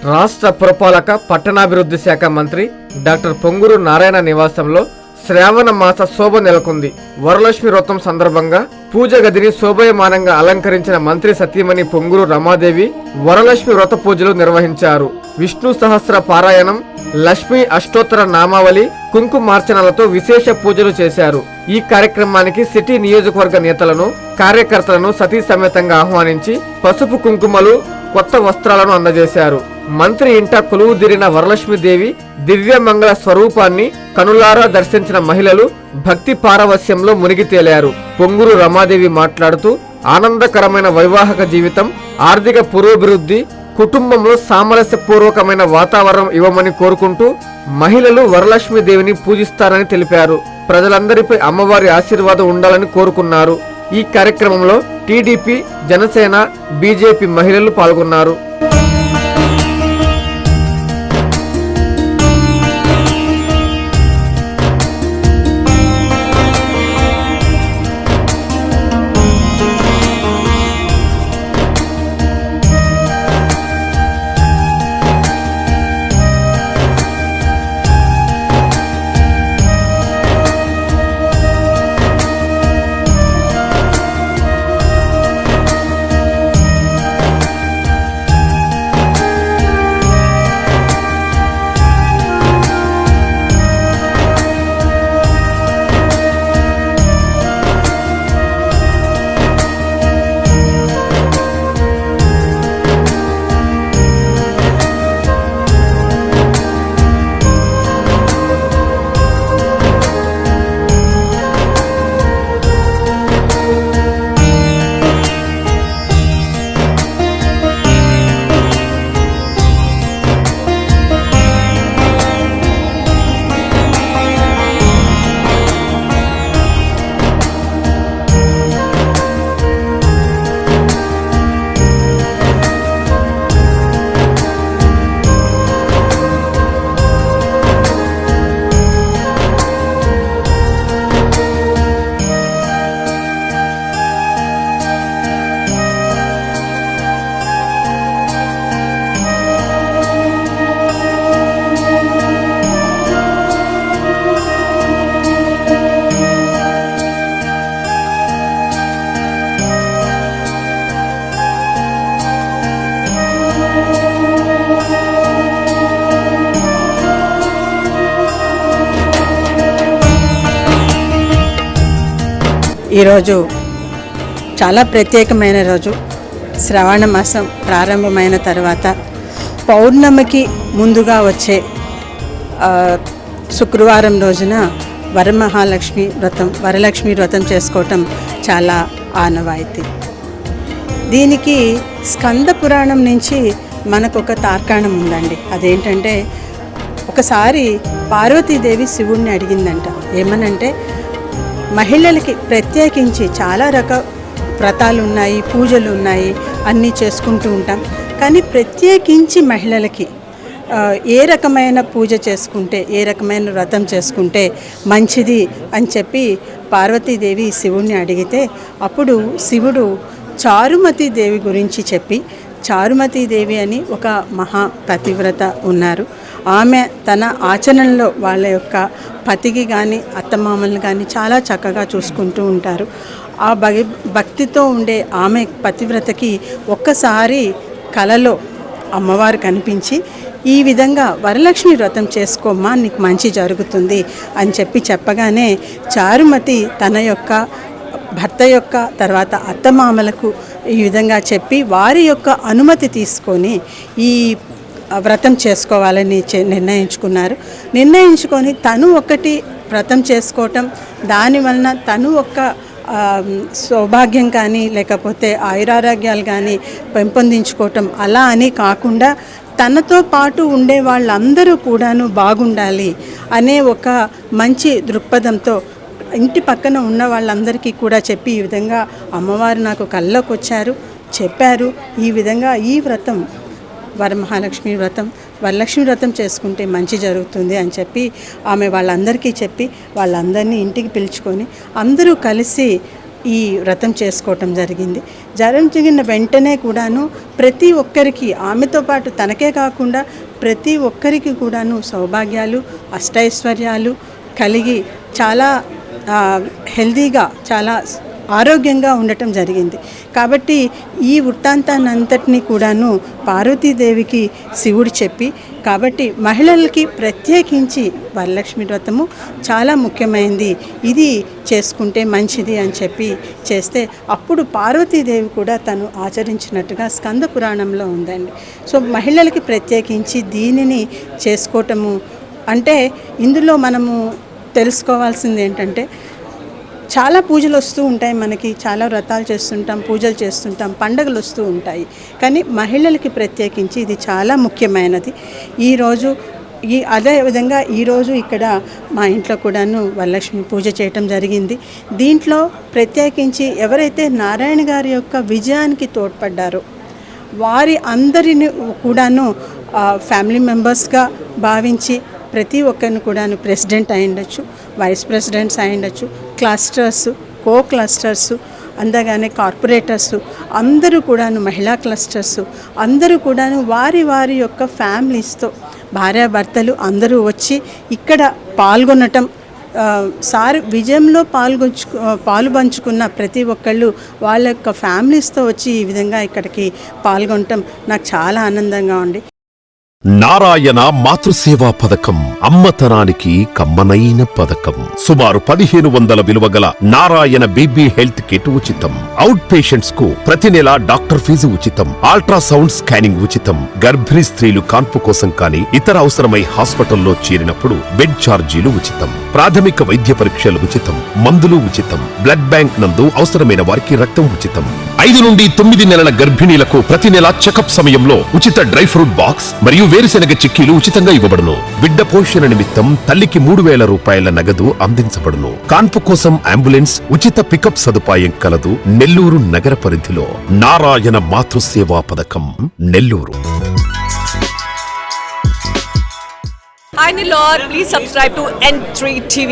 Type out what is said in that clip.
రాష్ట్ర పురపాలక పట్టణాభివృద్ధి శాఖ మంత్రి డాక్టర్ పొంగూరు నారాయణ నివాసంలో శ్రావణ మాస శోభ నెలకొంది. వరలక్ష్మి వ్రతం సందర్భంగా పూజ గదిని శోభయమానంగా అలంకరించిన మంత్రి సతీమణి పొంగూరు రమాదేవి వరలక్ష్మి వ్రత పూజలు నిర్వహించారు. విష్ణు సహస్ర పారాయణం, లక్ష్మీ అష్టోత్తర నామావళి, కుంకుమార్చనలతో విశేష పూజలు చేశారు. ఈ కార్యక్రమానికి సిటీ నియోజకవర్గ నేతలను, కార్యకర్తలను సతీ సమేతంగా ఆహ్వానించి పసుపు కుంకుమలు, కొత్త వస్త్రాలను అందజేశారు. మంత్రి ఇంట కొలువుదీరిన వరలక్ష్మీదేవి దివ్య మంగళ స్వరూపాన్ని కనులారా దర్శించిన మహిళలు భక్తి పారవస్యంలో మునిగి తేలారు. పొంగూరు రమాదేవి మాట్లాడుతూ ఆనందకరమైన వైవాహిక జీవితం, ఆర్థిక పురోభివృద్ధి, కుటుంబంలో సామరస్యపూర్వకమైన వాతావరణం ఇవ్వమని కోరుకుంటూ మహిళలు వరలక్ష్మీదేవిని పూజిస్తారని తెలిపారు. ప్రజలందరిపై అమ్మవారి ఆశీర్వాదం ఉండాలని కోరుకున్నారు. ఈ కార్యక్రమంలో టీడీపీ, జనసేన, బీజేపీ మహిళలు పాల్గొన్నారు. ఈరోజు చాలా ప్రత్యేకమైన రోజు. శ్రావణ మాసం ప్రారంభమైన తర్వాత పౌర్ణమికి ముందుగా వచ్చే శుక్రవారం రోజున వరలక్ష్మి వ్రతం చేసుకోవటం చాలా ఆనవాయితీ. దీనికి స్కంద పురాణం నుంచి మనకు ఒక తార్కాణం ఉందండి. అదేంటంటే, ఒకసారి పార్వతీదేవి శివుణ్ణి అడిగిందంట. ఏమనంటే, మహిళలకి ప్రత్యేకించి చాలా వ్రతాలు ఉన్నాయి, పూజలు ఉన్నాయి, అన్నీ చేసుకుంటూ ఉంటాం. కానీ ప్రత్యేకించి మహిళలకి ఏ రకమైన పూజ చేసుకుంటే, ఏ రకమైన వ్రతం చేసుకుంటే మంచిది అని చెప్పి పార్వతీదేవి శివుణ్ణి అడిగితే, అప్పుడు శివుడు చారుమతి దేవి గురించి చెప్పి, చారుమతీదేవి అని ఒక మహా పతివ్రత ఉన్నారు. ఆమె తన ఆచరణలో వాళ్ళ యొక్క పతికి కానీ అత్తమామల్ని కానీ చాలా చక్కగా చూసుకుంటూ ఉంటారు. ఆ భక్తితో ఉండే ఆమె పతివ్రతకి ఒక్కసారి కలలో అమ్మవారు కనిపించి, ఈ విధంగా వరలక్ష్మి వ్రతం చేసుకోమ్మా, నీకు మంచి జరుగుతుంది అని చెప్పగానే చారుమతి తన యొక్క భర్త యొక్క తర్వాత అత్తమామలకు ఈ విధంగా చెప్పి వారి యొక్క అనుమతి తీసుకొని ఈ వ్రతం చేసుకోవాలని నిర్ణయించుకొని తను ఒకటి వ్రతం చేసుకోవటం, దానివలన తను ఒక సౌభాగ్యం కానీ లేకపోతే ఆయురారోగ్యాలు కానీ పెంపొందించుకోవటం, అలా అని కాకుండా తనతో పాటు ఉండే వాళ్ళందరూ కూడాను బాగుండాలి అనే ఒక మంచి దృక్పథంతో ఇంటి పక్కన ఉన్న వాళ్ళందరికీ కూడా చెప్పి, ఈ విధంగా అమ్మవారు నాకు కళ్ళకు వచ్చారు, చెప్పారు, ఈ విధంగా ఈ వ్రతం వరలక్ష్మి వ్రతం చేసుకుంటే మంచి జరుగుతుంది అని చెప్పి ఆమె వాళ్ళందరికీ చెప్పి వాళ్ళందరినీ ఇంటికి పిలుచుకొని అందరూ కలిసి ఈ వ్రతం చేసుకోవటం జరిగింది. జరిగిన వెంటనే కూడాను ప్రతి ఒక్కరికి, ఆమెతో పాటు తనకే కాకుండా ప్రతి ఒక్కరికి కూడాను సౌభాగ్యాలు, అష్టైశ్వర్యాలు కలిగి చాలా హెల్దీగా, చాలా ఆరోగ్యంగా ఉండటం జరిగింది. కాబట్టి ఈ వృత్తాంతాన్ని అంతటినీ కూడాను పార్వతీదేవికి శివుడు చెప్పి, కాబట్టి మహిళలకి ప్రత్యేకించి వరలక్ష్మి వ్రతము చాలా ముఖ్యమైనది, ఇది చేసుకుంటే మంచిది అని చెప్పి చేస్తే అప్పుడు పార్వతీదేవి కూడా తను ఆచరించినట్టుగా స్కంద పురాణంలో ఉందండి. సో మహిళలకి ప్రత్యేకించి దీనిని చేసుకోవటము అంటే, ఇందులో మనము తెలుసుకోవాల్సింది ఏంటంటే, చాలా పూజలు వస్తూ ఉంటాయి మనకి, చాలా వ్రతాలు చేస్తుంటాం, పూజలు చేస్తుంటాం, పండుగలు వస్తూ ఉంటాయి. కానీ మహిళలకి ప్రత్యేకించి ఇది చాలా ముఖ్యమైనది. ఈరోజు అదే విధంగా ఈరోజు ఇక్కడ మా ఇంట్లో కూడాను వరలక్ష్మి పూజ చేయటం జరిగింది. దీంట్లో ప్రత్యేకించి ఎవరైతే నారాయణ గారి యొక్క విజయానికి తోడ్పడ్డారో వారి అందరిని కూడాను ఫ్యామిలీ మెంబర్స్గా భావించి ప్రతి ఒక్కరిని కూడాను ప్రెసిడెంట్ అయి ఉండొచ్చు, వైస్ ప్రెసిడెంట్స్ అయి ఉండొచ్చు, క్లస్టర్స్, కో క్లస్టర్స్, అందగానే కార్పొరేటర్స్ అందరూ కూడాను, మహిళా క్లస్టర్స్ అందరూ కూడాను వారి వారి యొక్క ఫ్యామిలీస్తో, భార్యాభర్తలు అందరూ వచ్చి ఇక్కడ పాల్గొనటం, సార్ విజయంలో పాలు పంచుకున్న ప్రతి ఒక్కళ్ళు వాళ్ళ యొక్క ఫ్యామిలీస్తో వచ్చి ఈ విధంగా ఇక్కడికి పాల్గొనటం నాకు చాలా ఆనందంగా ఉంది. నారాయణ మాతృసేవా పథకం అమ్మతనానికి కమ్మనైన పథకం. సుమారు 1500 విలువ గల నారాయణ బేబీ హెల్త్ కిట్ ఉచితం. అవుట్ పేషెంట్స్ కు ప్రతి నెల డాక్టర్ ఫీజు ఉచితం. అల్ట్రాసౌండ్ స్కానింగ్ ఉచితం. గర్భిణీ స్త్రీలు కాన్పు కోసం కానీ ఇతర అవసరమై హాస్పిటల్లో చేరినప్పుడు బెడ్ ఛార్జీలు ఉచితం. ప్రాథమిక వైద్య పరీక్షలు ఉచితం. మందులు ఉచితం. బ్లడ్ బ్యాంక్ నందు అవసరమైన వారికి రక్తం ఉచితం. 5 నుండి 9 నెలల గర్భిణీలకు ప్రతి నెల చెకప్ సమయంలో ఉచిత డ్రై ఫ్రూట్ బాక్స్ మరియు వేరుశెనగ చిక్కీలు ఉచితంగా ఇవ్వబడును. బిడ్డ పోషణ నిమిత్తం తల్లికి 3000 రూపాయల నగదు అందించబడును. కాన్పు కోసం అంబులెన్స్ ఉచిత పికప్ సదుపాయం కలదు. నెల్లూరు నగర పరిధిలో నారాయణ మాతృసేవా పథకం, Nellore. Hi Nilor, please subscribe to N3 TV.